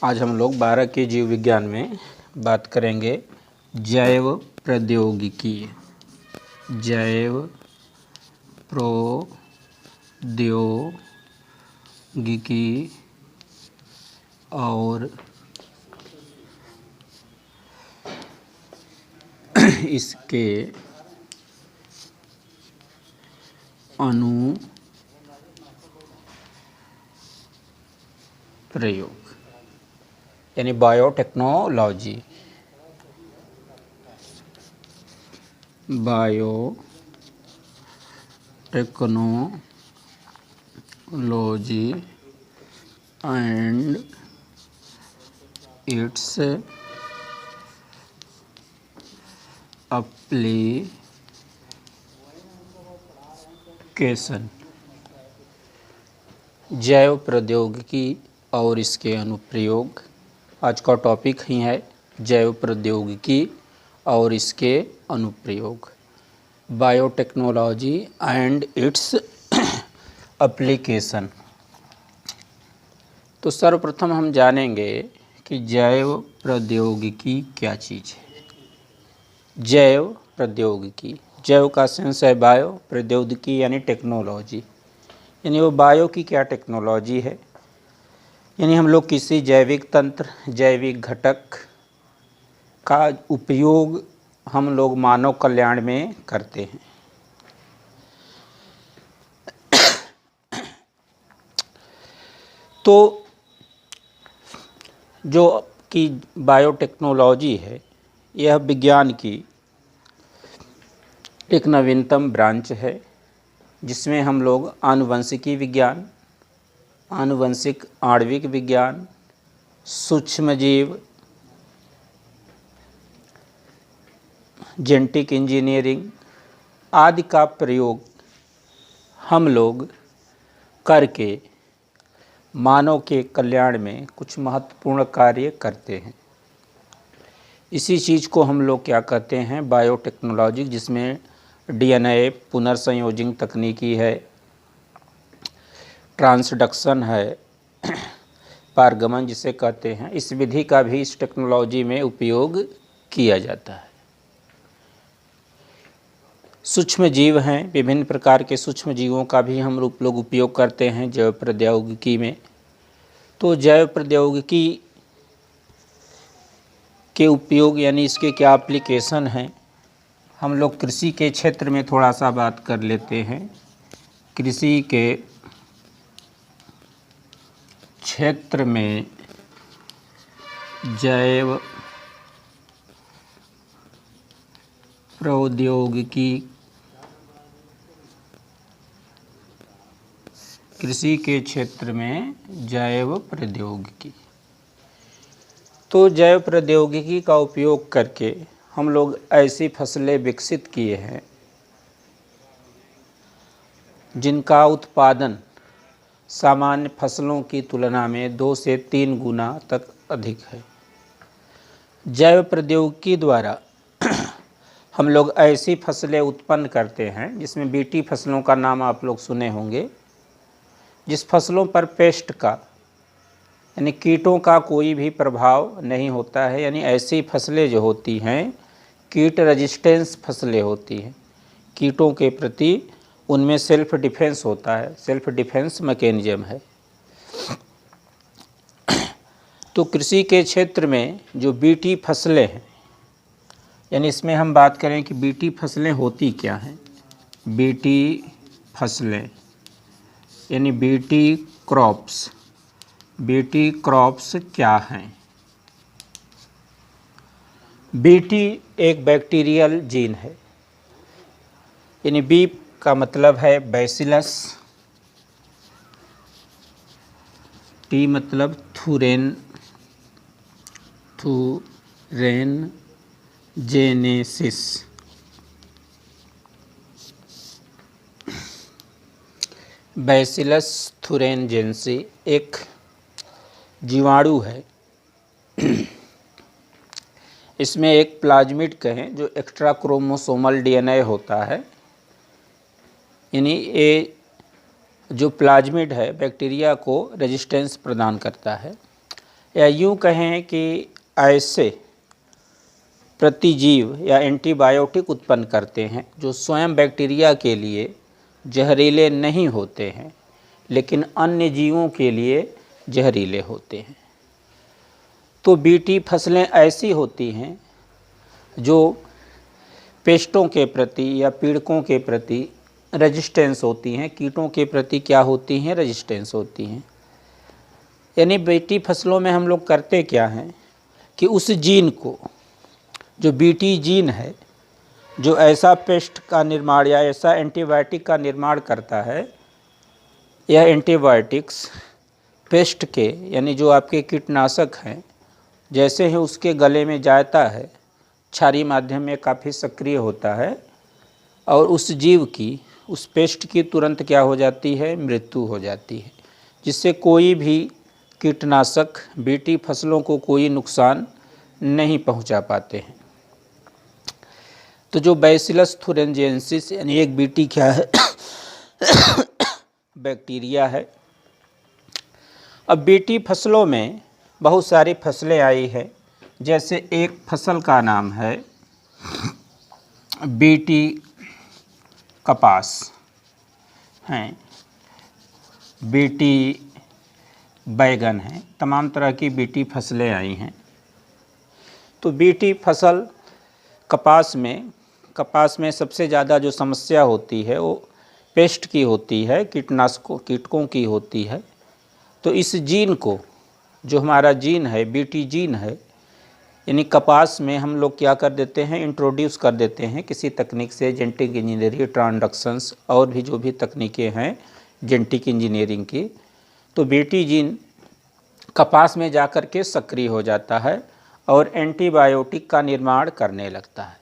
आज हम लोग 12 के जीव विज्ञान में बात करेंगे जैव प्रौद्योगिकी। जैव प्रौद्योगिकी और इसके अनुप्रयोग यानी biotechnology. Biotechnology and its application. जैव प्रौद्योगिकी और इसके अनुप्रयोग आज का टॉपिक ही है, जैव प्रौद्योगिकी और इसके अनुप्रयोग, बायोटेक्नोलॉजी एंड इट्स एप्लीकेशन। तो सर्वप्रथम हम जानेंगे कि जैव प्रौद्योगिकी क्या चीज़ है। जैव प्रौद्योगिकी, जैव का सेंस है बायो, प्रौद्योगिकी यानी टेक्नोलॉजी, यानी वो बायो की क्या टेक्नोलॉजी है, यानी हम लोग किसी जैविक तंत्र, जैविक घटक का उपयोग हम लोग मानव कल्याण में करते हैं। तो जो कि बायोटेक्नोलॉजी है, यह विज्ञान की एक नवीनतम ब्रांच है, जिसमें हम लोग आनुवंशिकी विज्ञान, आनुवंशिक आणविक विज्ञान, सूक्ष्मजीव, जेनेटिक इंजीनियरिंग आदि का प्रयोग हम लोग करके मानव के कल्याण में कुछ महत्वपूर्ण कार्य करते हैं। इसी चीज़ को हम लोग क्या कहते हैं, बायोटेक्नोलॉजी, जिसमें डीएनए पुनर्संयोजन तकनीकी है, ट्रांसडक्शन है, पारगमन जिसे कहते हैं, इस विधि का भी इस टेक्नोलॉजी में उपयोग किया जाता है। सूक्ष्म जीव हैं, विभिन्न प्रकार के सूक्ष्म जीवों का भी हम लोग उपयोग करते हैं जैव प्रौद्योगिकी में। तो जैव प्रौद्योगिकी के उपयोग यानी इसके क्या एप्लीकेशन हैं, हम लोग कृषि के क्षेत्र में थोड़ा सा बात कर लेते हैं। कृषि के क्षेत्र में जैव प्रौद्योगिकी, कृषि के क्षेत्र में जैव प्रौद्योगिकी। तो जैव प्रौद्योगिकी का उपयोग करके हम लोग ऐसी फसलें विकसित किए हैं जिनका उत्पादन सामान्य फसलों की तुलना में 2 से 3 गुना तक अधिक है। जैव प्रौद्योगिकी द्वारा हम लोग ऐसी फसलें उत्पन्न करते हैं जिसमें बीटी फसलों का नाम आप लोग सुने होंगे, जिस फसलों पर पेस्ट का यानी कीटों का कोई भी प्रभाव नहीं होता है, यानी ऐसी फसलें जो होती हैं कीट रेजिस्टेंस फसलें होती हैं, कीटों के प्रति उनमें सेल्फ डिफेंस होता है, सेल्फ डिफेंस मैकेनिज्म है। तो कृषि के क्षेत्र में जो बीटी फसलें हैं, यानी इसमें हम बात करें कि बीटी फसलें होती क्या हैं। बीटी फसलें यानी बीटी क्रॉप्स, बीटी क्रॉप्स क्या हैं। बीटी एक बैक्टीरियल जीन है, यानी बी का मतलब है बैसिलस, टी मतलब थुरेन, जेनेसिस। बैसिलस थुरेनजेंसी एक जीवाणु है। इसमें एक प्लाज्मिड कहें जो एक्स्ट्रा क्रोमोसोमल डीएनए होता है, यानी ये जो प्लाज्मिड है बैक्टीरिया को रेजिस्टेंस प्रदान करता है। या यूँ कहें कि ऐसे प्रतिजीव या एंटीबायोटिक उत्पन्न करते हैं जो स्वयं बैक्टीरिया के लिए जहरीले नहीं होते हैं लेकिन अन्य जीवों के लिए जहरीले होते हैं। तो बीटी फसलें ऐसी होती हैं जो पेस्टों के प्रति या पीड़कों के प्रति रेजिस्टेंस होती हैं, कीटों के प्रति क्या होती हैं, रेजिस्टेंस होती हैं। यानी बीटी फसलों में हम लोग करते क्या हैं कि उस जीन को, जो बीटी जीन है, जो ऐसा पेस्ट का निर्माण या ऐसा एंटीबायोटिक का निर्माण करता है, यह एंटीबायोटिक्स पेस्ट के यानी जो आपके कीटनाशक हैं जैसे ही उसके गले में जाता है क्षारीय माध्यम में काफ़ी सक्रिय होता है और उस जीव की, उस पेस्ट की तुरंत क्या हो जाती है, मृत्यु हो जाती है, जिससे कोई भी कीटनाशक बीटी फसलों को कोई नुकसान नहीं पहुंचा पाते हैं। तो जो बैसिलस थुरिंजिएंसिस यानी एक बीटी क्या है बैक्टीरिया है। अब बीटी फसलों में बहुत सारी फसलें आई है, जैसे एक फसल का नाम है बीटी कपास हैं, बीटी बैगन हैं, तमाम तरह की बीटी फसलें आई हैं। तो बीटी फसल कपास में सबसे ज़्यादा जो समस्या होती है वो पेस्ट की होती है, कीटकों की होती है। तो इस जीन को, जो हमारा जीन है, बीटी जीन है, यानी कपास में हम लोग क्या कर देते हैं, इंट्रोड्यूस कर देते हैं किसी तकनीक से, जेनेटिक इंजीनियरिंग, ट्रांसडक्शंस और भी जो भी तकनीकें हैं जेनेटिक इंजीनियरिंग की। तो बीटी जीन कपास में जाकर के सक्रिय हो जाता है और एंटीबायोटिक का निर्माण करने लगता है।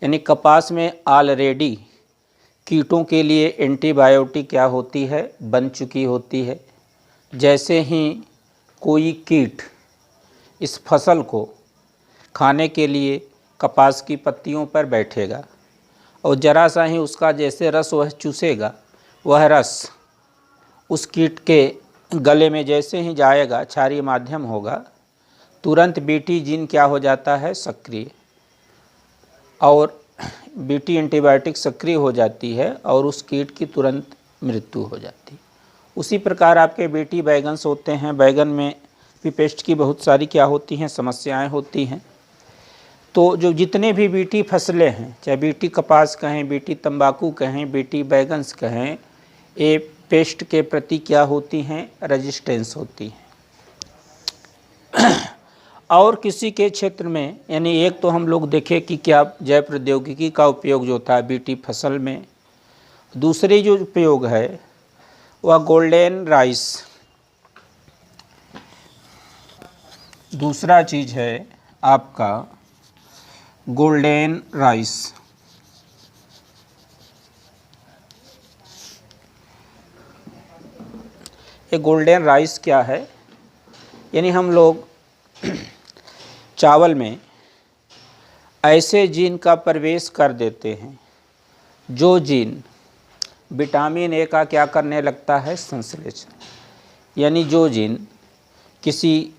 यानी कपास में ऑलरेडी कीटों के लिए एंटीबायोटिक क्या होती है, बन चुकी होती है। जैसे ही कोई कीट इस फसल को खाने के लिए कपास की पत्तियों पर बैठेगा और जरा सा ही उसका जैसे रस वह चूसेगा, वह रस उस कीट के गले में जैसे ही जाएगा, क्षारीय माध्यम होगा, तुरंत बीटी जीन क्या हो जाता है, सक्रिय, और बीटी एंटीबायोटिक सक्रिय हो जाती है और उस कीट की तुरंत मृत्यु हो जाती है। उसी प्रकार आपके बीटी बैगन्स होते हैं, बैगन में भी पेस्ट की बहुत सारी क्या होती हैं, समस्याएं होती हैं। तो जो जितने भी बीटी फसलें हैं, चाहे बीटी कपास कहें, बीटी तंबाकू कहें, बीटी बैगन्स कहें, ये पेस्ट के प्रति क्या होती हैं, रेजिस्टेंस होती हैं। और किसी के क्षेत्र में, यानी एक तो हम लोग देखें कि क्या जैव प्रौद्योगिकी का उपयोग जो था बीटी फसल में, दूसरी जो उपयोग है वह गोल्डन राइस, दूसरा चीज़ है आपका गोल्डन राइस। ये गोल्डन राइस क्या है, यानी हम लोग चावल में ऐसे जीन का प्रवेश कर देते हैं जो जीन विटामिन ए का क्या करने लगता है, संश्लेषण। यानी जो जीन किसी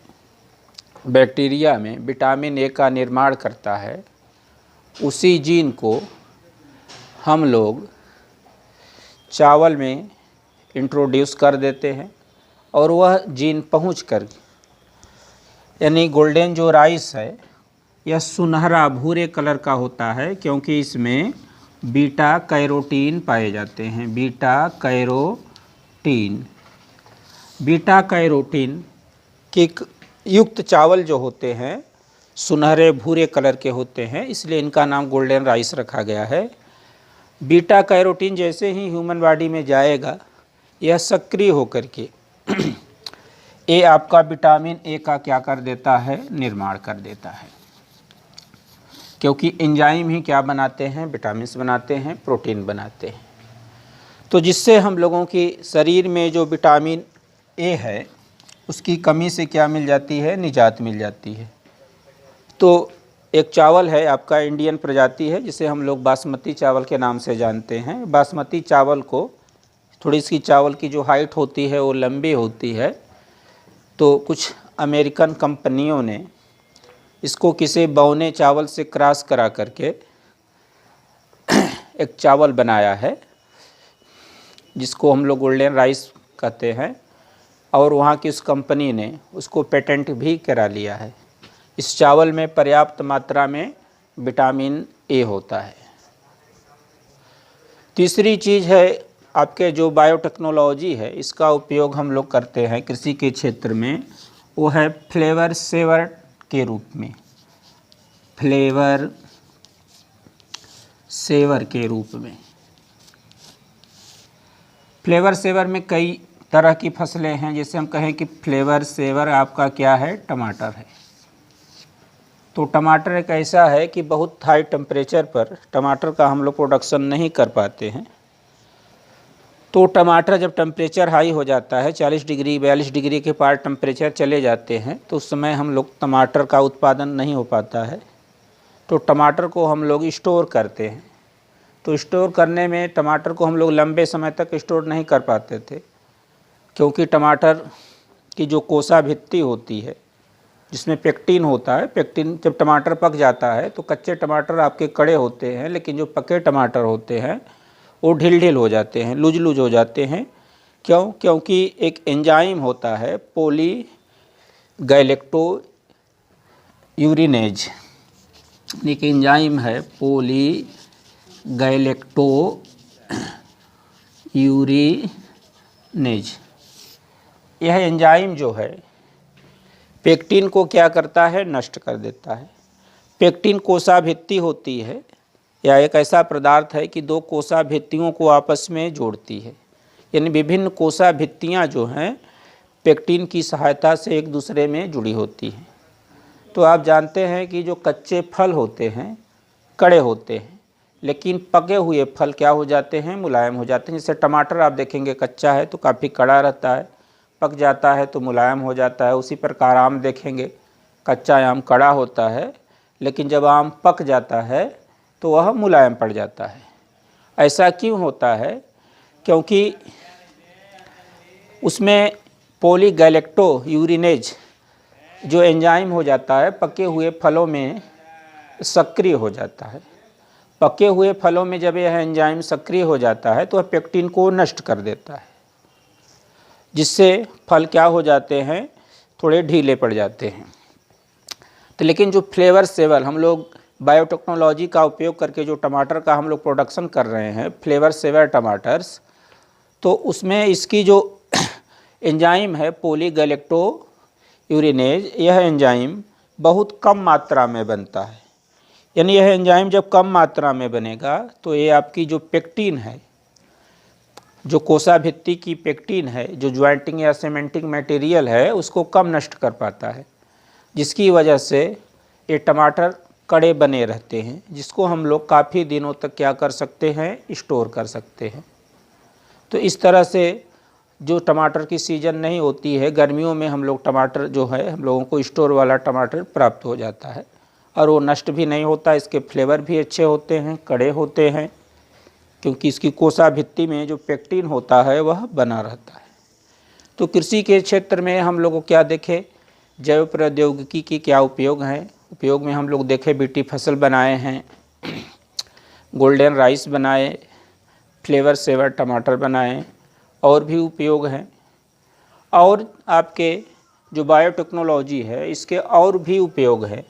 बैक्टीरिया में विटामिन ए का निर्माण करता है, उसी जीन को हम लोग चावल में इंट्रोड्यूस कर देते हैं और वह जीन पहुँच कर, यानी गोल्डन जो राइस है यह सुनहरा भूरे कलर का होता है, क्योंकि इसमें बीटा कैरोटीन पाए जाते हैं। बीटा कैरोटीन के युक्त चावल जो होते हैं सुनहरे भूरे कलर के होते हैं, इसलिए इनका नाम गोल्डन राइस रखा गया है। बीटा कैरोटीन जैसे ही ह्यूमन बॉडी में जाएगा, यह सक्रिय होकर के ये आपका विटामिन ए का क्या कर देता है, निर्माण कर देता है, क्योंकि एंजाइम ही क्या बनाते हैं, विटामिन्स बनाते हैं, प्रोटीन बनाते हैं। तो जिससे हम लोगों की शरीर में जो विटामिन ए है उसकी कमी से क्या मिल जाती है, निजात मिल जाती है। तो एक चावल है आपका इंडियन प्रजाति है, जिसे हम लोग बासमती चावल के नाम से जानते हैं। बासमती चावल को थोड़ी सी चावल की जो हाइट होती है वो लंबी होती है, तो कुछ अमेरिकन कंपनियों ने इसको किसी बौने चावल से क्रॉस करा करके एक चावल बनाया है जिसको हम लोग गोल्डन राइस कहते हैं, और वहाँ की उस कंपनी ने उसको पेटेंट भी करा लिया है। इस चावल में पर्याप्त मात्रा में विटामिन ए होता है। तीसरी चीज़ है आपके जो बायोटेक्नोलॉजी है, इसका उपयोग हम लोग करते हैं कृषि के क्षेत्र में, वो है फ्लेवर सेवर के रूप में। फ्लेवर सेवर के रूप में, फ्लेवर सेवर में कई तरह की फसलें हैं। जैसे हम कहें कि फ्लेवर सेवर आपका क्या है, टमाटर है। तो टमाटर एक ऐसा है कि बहुत हाई टेम्परेचर पर टमाटर का हम लोग प्रोडक्शन नहीं कर पाते हैं। तो टमाटर जब टेम्परेचर हाई हो जाता है, 40 डिग्री 42 डिग्री के पार टेम्परेचर चले जाते हैं, तो उस समय हम लोग टमाटर का उत्पादन नहीं हो पाता है। तो टमाटर को हम लोग स्टोर करते हैं। तो स्टोर करने में टमाटर को हम लोग लंबे समय तक स्टोर नहीं कर पाते थे, क्योंकि टमाटर की जो कोसा भित्ति होती है जिसमें पेक्टिन होता है, पेक्टिन जब टमाटर पक जाता है तो कच्चे टमाटर आपके कड़े होते हैं, लेकिन जो पके टमाटर होते हैं वो ढील ढील हो जाते हैं, लूज लूज हो जाते हैं। क्यों? क्योंकि एक एंजाइम होता है पोली गैलेक्टो यूरिनेज, एक एंजाइम है पोली गैलेक्टो यूरिनेज। यह एंजाइम जो है पेक्टिन को क्या करता है, नष्ट कर देता है। पेक्टिन कोसा भित्ति होती है, या एक ऐसा पदार्थ है कि दो कोसा भित्तियों को आपस में जोड़ती है। यानी विभिन्न कोसा भित्तियाँ जो हैं पेक्टिन की सहायता से एक दूसरे में जुड़ी होती हैं। तो आप जानते हैं कि जो कच्चे फल होते हैं कड़े होते हैं, लेकिन पके हुए फल क्या हो जाते हैं, मुलायम हो जाते हैं। जैसे टमाटर आप देखेंगे कच्चा है तो काफ़ी कड़ा रहता है, पक जाता है तो मुलायम हो जाता है। उसी प्रकार आम देखेंगे, कच्चा आम कड़ा होता है, लेकिन जब आम पक जाता है तो वह मुलायम पड़ जाता है। ऐसा क्यों होता है? क्योंकि उसमें पॉलीगैलेक्टो यूरिनेज जो एंजाइम हो जाता है पके हुए फलों में सक्रिय हो जाता है। पके हुए फलों में जब यह एंजाइम सक्रिय हो जाता है तो वह पेक्टिन को नष्ट कर देता है, जिससे फल क्या हो जाते हैं, थोड़े ढीले पड़ जाते हैं। तो लेकिन जो फ्लेवर सेवर हम लोग बायोटेक्नोलॉजी का उपयोग करके जो टमाटर का हम लोग प्रोडक्शन कर रहे हैं, फ्लेवर सेवर टमाटर्स, तो उसमें इसकी जो एंजाइम है पॉलीगैलेक्टो यूरिनेज, यह एंजाइम बहुत कम मात्रा में बनता है। यानी यह एंजाइम जब कम मात्रा में बनेगा तो ये आपकी जो पेक्टिन है, जो कोसा भित्ति की पेक्टिन है, जो ज्वाइंटिंग या सीमेंटिंग मटेरियल है, उसको कम नष्ट कर पाता है, जिसकी वजह से ये टमाटर कड़े बने रहते हैं, जिसको हम लोग काफ़ी दिनों तक क्या कर सकते हैं, स्टोर कर सकते हैं। तो इस तरह से जो टमाटर की सीज़न नहीं होती है, गर्मियों में हम लोग टमाटर जो है हम लोगों को स्टोर वाला टमाटर प्राप्त हो जाता है, और वो नष्ट भी नहीं होता। इसके फ्लेवर भी अच्छे होते हैं, कड़े होते हैं, क्योंकि इसकी कोसा भित्ति में जो पेक्टिन होता है वह बना रहता है। तो कृषि के क्षेत्र में हम लोग को क्या देखे, जैव प्रौद्योगिकी की क्या उपयोग हैं। उपयोग में हम लोग देखे बीटी फसल बनाए हैं, गोल्डन राइस बनाए, फ्लेवर सेवर टमाटर बनाए, और भी उपयोग हैं। और आपके जो बायोटेक्नोलॉजी है इसके और भी उपयोग है।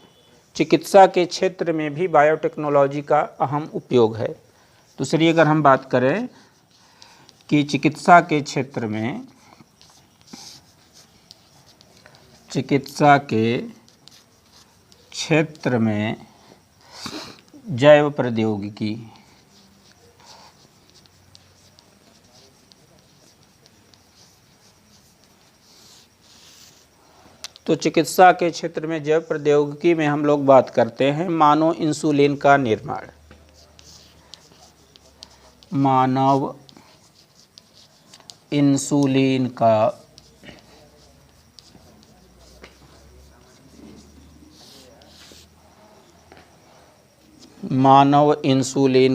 चिकित्सा के क्षेत्र में भी बायोटेक्नोलॉजी का अहम उपयोग है। दूसरी अगर हम बात करें कि चिकित्सा के क्षेत्र में, चिकित्सा के क्षेत्र में जैव प्रौद्योगिकी, तो चिकित्सा के क्षेत्र में जैव प्रौद्योगिकी में हम लोग बात करते हैं मानव इंसुलिन का निर्माण। मानव इंसुलिन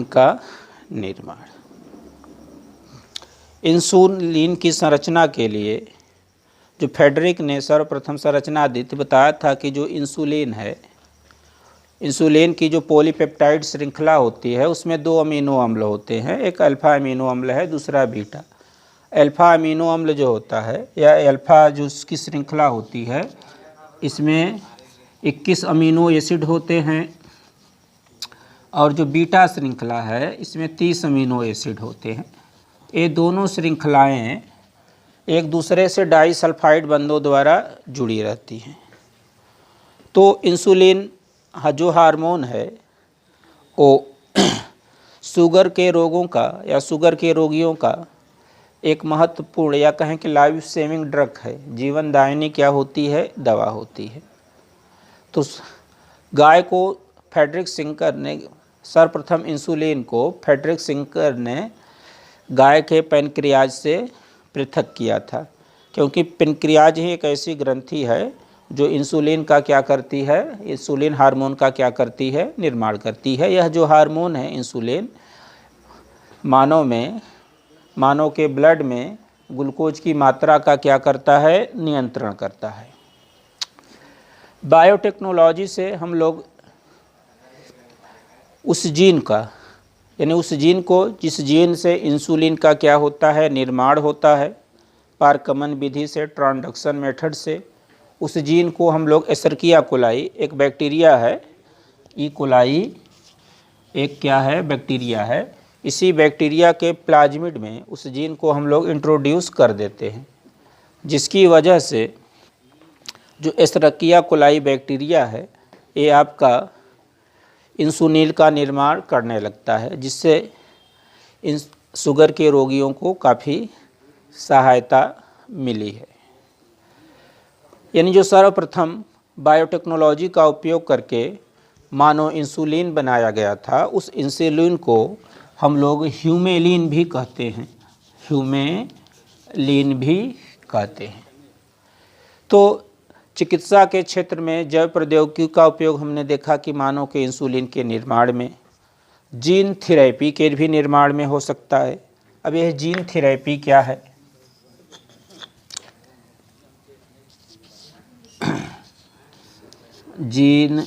का निर्माण। इंसुलिन की संरचना के लिए जो फेडरिक ने सर्वप्रथम संरचना दी थी, बताया था कि जो इंसुलिन है, इंसुलिन की जो पॉलीपेप्टाइड श्रृंखला होती है उसमें 2 अमीनो अम्ल होते हैं, एक अल्फ़ा अमीनो अम्ल है, दूसरा बीटा। अल्फ़ा अमीनो अम्ल जो होता है या अल्फ़ा जो उसकी श्रृंखला होती है, इसमें 21 अमीनो एसिड होते हैं और जो बीटा श्रृंखला है इसमें 30 अमीनो एसिड होते हैं। ये दोनों श्रृंखलाएं एक दूसरे से डाइसल्फाइड बंधों द्वारा जुड़ी रहती हैं। तो इंसुलिन जो हार्मोन है वो शुगर के रोगों का या शुगर के रोगियों का एक महत्वपूर्ण या कहें कि लाइफ सेविंग ड्रग है, जीवनदायिनी क्या होती है, दवा होती है। तो गाय को फ्रेडरिक शिंकर ने सर्वप्रथम इंसुलिन को फ्रेडरिक शिंकर ने गाय के पैनक्रियाज से पृथक किया था, क्योंकि पैनक्रियाज ही एक ऐसी ग्रंथि है जो इंसुलिन का क्या करती है, इंसुलिन हार्मोन का क्या करती है, निर्माण करती है। यह जो हार्मोन है इंसुलिन मानव के ब्लड में ग्लूकोज की मात्रा का क्या करता है, नियंत्रण करता है। बायोटेक्नोलॉजी से हम लोग उस जीन का, यानी उस जीन को जिस जीन से इंसुलिन का क्या होता है, निर्माण होता है, पारगमन विधि से, ट्रांसडक्शन मेथड से, उस जीन को हम लोग एसरकिया कोलाई, एक बैक्टीरिया है, ई कोलाई एक क्या है, बैक्टीरिया है, इसी बैक्टीरिया के प्लाज्मिड में उस जीन को हम लोग इंट्रोड्यूस कर देते हैं, जिसकी वजह से जो एसरकिया कोलाई बैक्टीरिया है ये आपका इंसुलिन का निर्माण करने लगता है, जिससे इन शुगर के रोगियों को काफ़ी सहायता मिली है। यानी जो सर्वप्रथम बायोटेक्नोलॉजी का उपयोग करके मानो इंसुलिन बनाया गया था, उस इंसुलिन को हम लोग ह्यूमेलिन भी कहते हैं, ह्यूमेलिन भी कहते हैं। तो चिकित्सा के क्षेत्र में जैव प्रौद्योगिकी का उपयोग हमने देखा कि मानव के इंसुलिन के निर्माण में, जीन थेरेपी के भी निर्माण में हो सकता है। अब यह जीन थेरेपी क्या है? जीन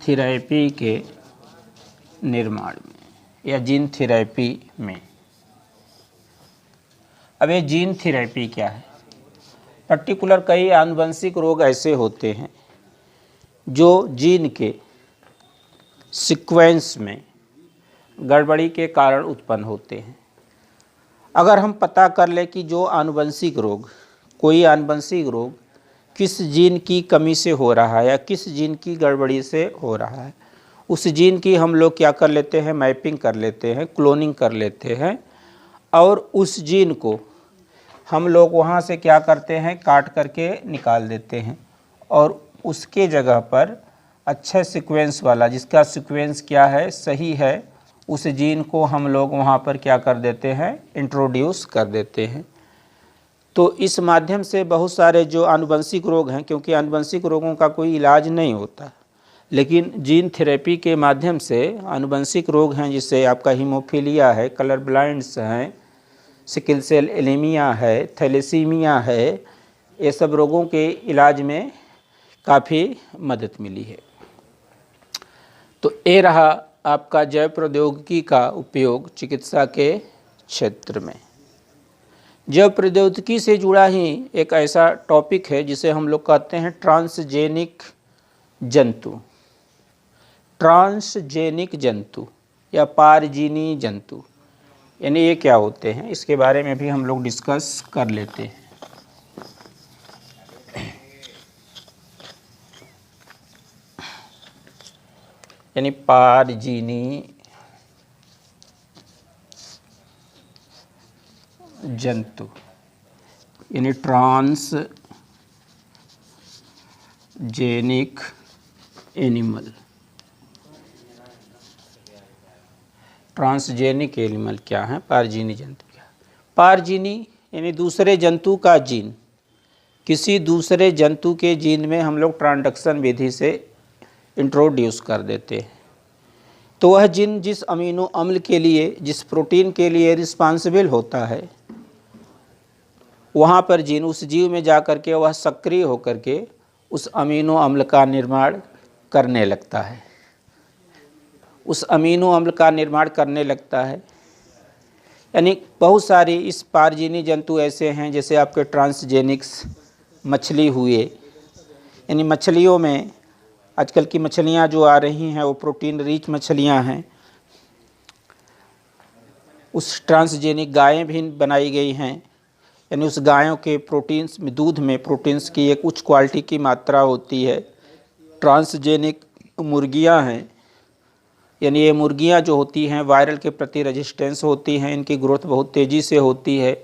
थेरेपी के निर्माण में या जीन थेरेपी में, अब ये जीन थेरेपी क्या है? पर्टिकुलर कई आनुवंशिक रोग ऐसे होते हैं जो जीन के सीक्वेंस में गड़बड़ी के कारण उत्पन्न होते हैं। अगर हम पता कर ले कि जो आनुवंशिक रोग, कोई आनुवंशिक रोग किस जीन की कमी से हो रहा है या किस जीन की गड़बड़ी से हो रहा है, उस जीन की हम लोग क्या कर लेते हैं, मैपिंग कर लेते हैं, क्लोनिंग कर लेते हैं, और उस जीन को हम लोग वहाँ से क्या करते हैं, काट करके निकाल देते हैं, और उसके जगह पर अच्छा सीक्वेंस वाला, जिसका सीक्वेंस क्या है, सही है, उस जीन को हम लोग वहाँ पर क्या कर देते हैं, इंट्रोड्यूस कर देते हैं। तो इस माध्यम से बहुत सारे जो आनुवंशिक रोग हैं, क्योंकि आनुवंशिक रोगों का कोई इलाज नहीं होता, लेकिन जीन थेरेपी के माध्यम से आनुवंशिक रोग हैं, जिससे आपका हीमोफीलिया है, कलर ब्लाइंड्स हैं, सिकल सेल एनीमिया है, थैलेसीमिया है, ये सब रोगों के इलाज में काफ़ी मदद मिली है। तो ये रहा आपका जैव प्रौद्योगिकी का उपयोग चिकित्सा के क्षेत्र में। जैव प्रौद्योगिकी से जुड़ा ही एक ऐसा टॉपिक है जिसे हम लोग कहते हैं ट्रांसजेनिक जंतु, ट्रांसजेनिक जंतु या पारजीनी जंतु, यानी ये क्या होते हैं, इसके बारे में भी हम लोग डिस्कस कर लेते हैं। यानी पारजीनी जंतु यानी ट्रांसजेनिक एनिमल। ट्रांसजेनिक एनिमल क्या है, पारजीनी जंतु क्या है? पारजीनी यानी दूसरे जंतु का जीन, किसी दूसरे जंतु के जीन में हम लोग ट्रांसडक्शन विधि से इंट्रोड्यूस कर देते हैं। तो वह जीन जिस अमीनो अम्ल के लिए, जिस प्रोटीन के लिए रिस्पॉन्सिबल होता है, वहाँ पर जीन उस जीव में जा कर के वह सक्रिय होकर के उस अमीनो अम्ल का निर्माण करने लगता है, उस अमीनो अम्ल का निर्माण करने लगता है। यानी बहुत सारी इस पारजीनी जंतु ऐसे हैं, जैसे आपके ट्रांसजेनिक्स मछली हुए, यानी मछलियों में आजकल की मछलियाँ जो आ रही हैं वो प्रोटीन रिच मछलियाँ हैं। उस ट्रांसजेनिक गायें भी बनाई गई हैं, यानी उस गायों के प्रोटीन्स में, दूध में प्रोटीन्स की एक उच्च क्वालिटी की मात्रा होती है। ट्रांसजेनिक मुर्गियां हैं, यानी ये मुर्गियां जो होती हैं वायरल के प्रति रेजिस्टेंस होती हैं, इनकी ग्रोथ बहुत तेज़ी से होती है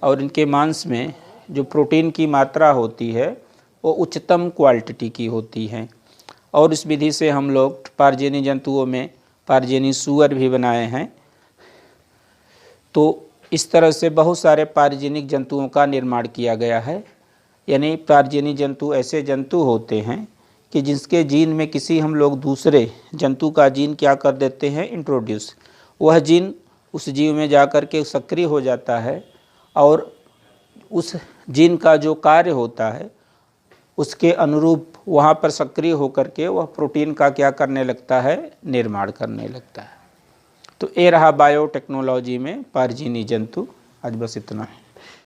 और इनके मांस में जो प्रोटीन की मात्रा होती है वो उच्चतम क्वालिटी की होती है। और इस विधि से हम लोग पारजीनी जंतुओं में पारजीनी सूअर भी बनाए हैं। तो इस तरह से बहुत सारे पारजीनिक जंतुओं का निर्माण किया गया है। यानी पारजीनी जंतु ऐसे जंतु होते हैं कि जिसके जीन में किसी हम लोग दूसरे जंतु का जीन क्या कर देते हैं, इंट्रोड्यूस, वह जीन उस जीव में जा कर के सक्रिय हो जाता है और उस जीन का जो कार्य होता है उसके अनुरूप वहाँ पर सक्रिय होकर के वह प्रोटीन का क्या करने लगता है, निर्माण करने लगता है। तो ये रहा बायोटेक्नोलॉजी में पारजीनी जंतु। आज बस इतना है।